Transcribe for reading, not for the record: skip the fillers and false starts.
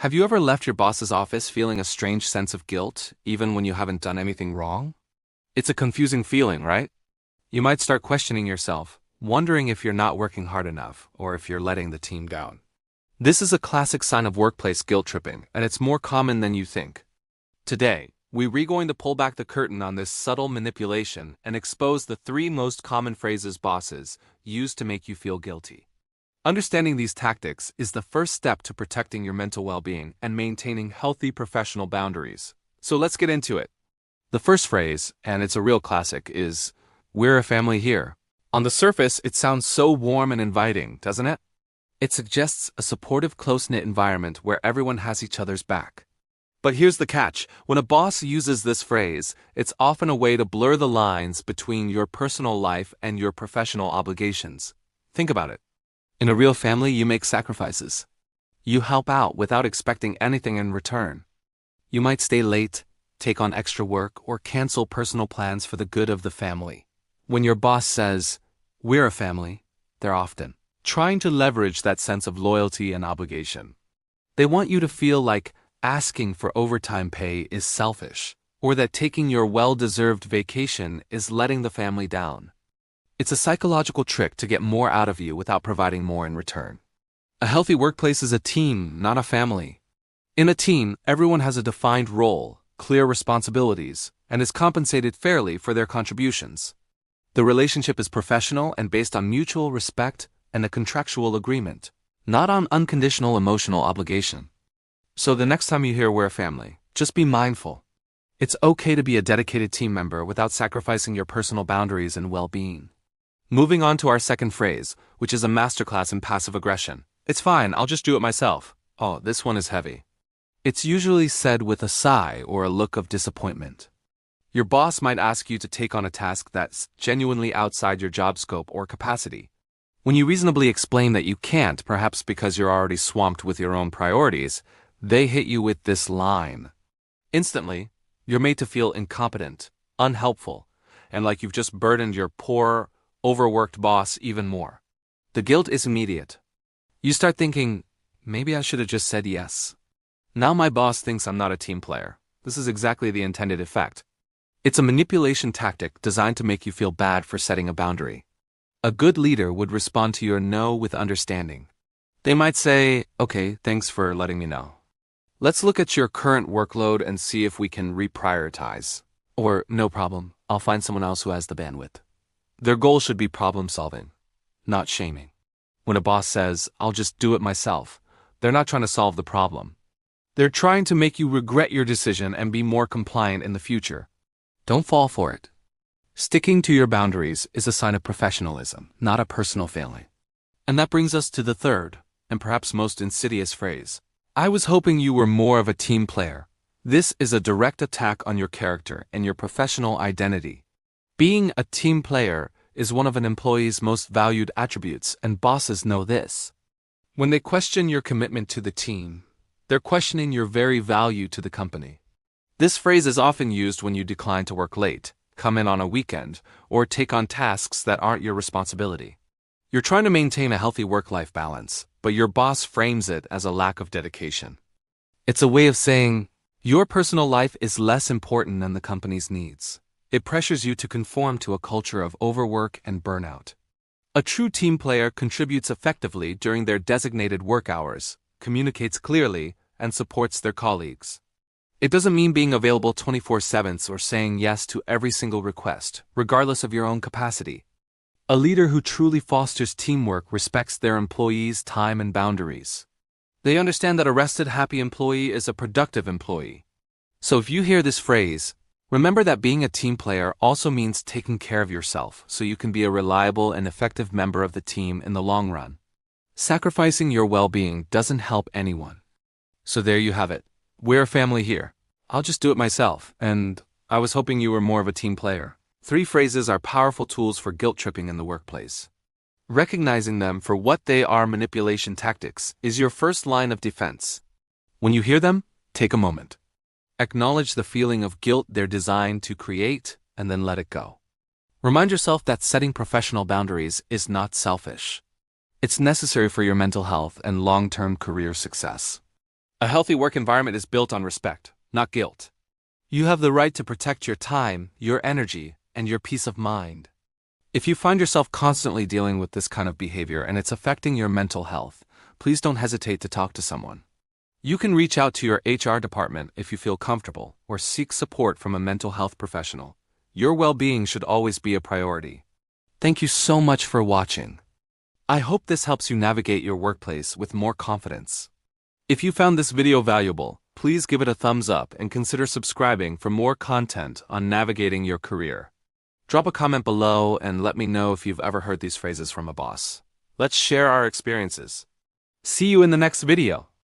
Have you ever left your boss's office feeling a strange sense of guilt, even when you haven't done anything wrong? It's a confusing feeling, right? You might start questioning yourself, wondering if you're not working hard enough, or if you're letting the team down. This is a classic sign of workplace guilt tripping, and it's more common than you think. Today, we're going to pull back the curtain on this subtle manipulation and expose the three most common phrases bosses use to make you feel guilty. Understanding these tactics is the first step to protecting your mental well-being and maintaining healthy professional boundaries. So let's get into it. The first phrase, and it's a real classic, is, "We're a family here." On the surface, it sounds so warm and inviting, doesn't it? It suggests a supportive, close-knit environment where everyone has each other's back. But here's the catch. When a boss uses this phrase, it's often a way to blur the lines between your personal life and your professional obligations. Think about it. In a real family, you make sacrifices. You help out without expecting anything in return. You might stay late, take on extra work, or cancel personal plans for the good of the family. When your boss says, "We're a family," they're often trying to leverage that sense of loyalty and obligation. They want you to feel like asking for overtime pay is selfish, or that taking your well-deserved vacation is letting the family down. It's a psychological trick to get more out of you without providing more in return. A healthy workplace is a team, not a family. In a team, everyone has a defined role, clear responsibilities, and is compensated fairly for their contributions. The relationship is professional and based on mutual respect and a contractual agreement, not on unconditional emotional obligation. So the next time you hear "we're a family," just be mindful. It's okay to be a dedicated team member without sacrificing your personal boundaries and well-being. Moving on to our second phrase, which is a masterclass in passive aggression. "It's fine, I'll just do it myself." Oh, this one is heavy. It's usually said with a sigh or a look of disappointment. Your boss might ask you to take on a task that's genuinely outside your job scope or capacity. When you reasonably explain that you can't, perhaps because you're already swamped with your own priorities, they hit you with this line. Instantly, you're made to feel incompetent, unhelpful, and like you've just burdened your poor, overworked boss even more. The guilt is immediate. You start thinking, maybe I should have just said yes. Now my boss thinks I'm not a team player. This is exactly the intended effect. It's a manipulation tactic designed to make you feel bad for setting a boundary. A good leader would respond to your no with understanding. They might say, "Okay, thanks for letting me know. Let's look at your current workload and see if we can reprioritize." Or, "No problem, I'll find someone else who has the bandwidth." Their goal should be problem solving, not shaming. When a boss says, "I'll just do it myself," they're not trying to solve the problem. They're trying to make you regret your decision and be more compliant in the future. Don't fall for it. Sticking to your boundaries is a sign of professionalism, not a personal failing. And that brings us to the third, and perhaps most insidious phrase. "I was hoping you were more of a team player." This is a direct attack on your character and your professional identity. Being a team player is one of an employee's most valued attributes, and bosses know this. When they question your commitment to the team, they're questioning your very value to the company. This phrase is often used when you decline to work late, come in on a weekend, or take on tasks that aren't your responsibility. You're trying to maintain a healthy work-life balance, but your boss frames it as a lack of dedication. It's a way of saying, your personal life is less important than the company's needs. It pressures you to conform to a culture of overwork and burnout. A true team player contributes effectively during their designated work hours, communicates clearly, and supports their colleagues. It doesn't mean being available 24/7 or saying yes to every single request, regardless of your own capacity. A leader who truly fosters teamwork respects their employees' time and boundaries. They understand that a rested, happy employee is a productive employee. So if you hear this phrase, remember that being a team player also means taking care of yourself so you can be a reliable and effective member of the team in the long run. Sacrificing your well-being doesn't help anyone. So there you have it. We're a family here. I'll just do it myself. And I was hoping you were more of a team player. Three phrases are powerful tools for guilt tripping in the workplace. Recognizing them for what they are, manipulation tactics, is your first line of defense. When you hear them, take a moment. Acknowledge the feeling of guilt they're designed to create, and then let it go. Remind yourself that setting professional boundaries is not selfish. It's necessary for your mental health and long-term career success. A healthy work environment is built on respect, not guilt. You have the right to protect your time, your energy, and your peace of mind. If you find yourself constantly dealing with this kind of behavior and it's affecting your mental health, please don't hesitate to talk to someone. You can reach out to your HR department if you feel comfortable, or seek support from a mental health professional. Your well-being should always be a priority. Thank you so much for watching. I hope this helps you navigate your workplace with more confidence. If you found this video valuable, please give it a thumbs up and consider subscribing for more content on navigating your career. Drop a comment below and let me know if you've ever heard these phrases from a boss. Let's share our experiences. See you in the next video.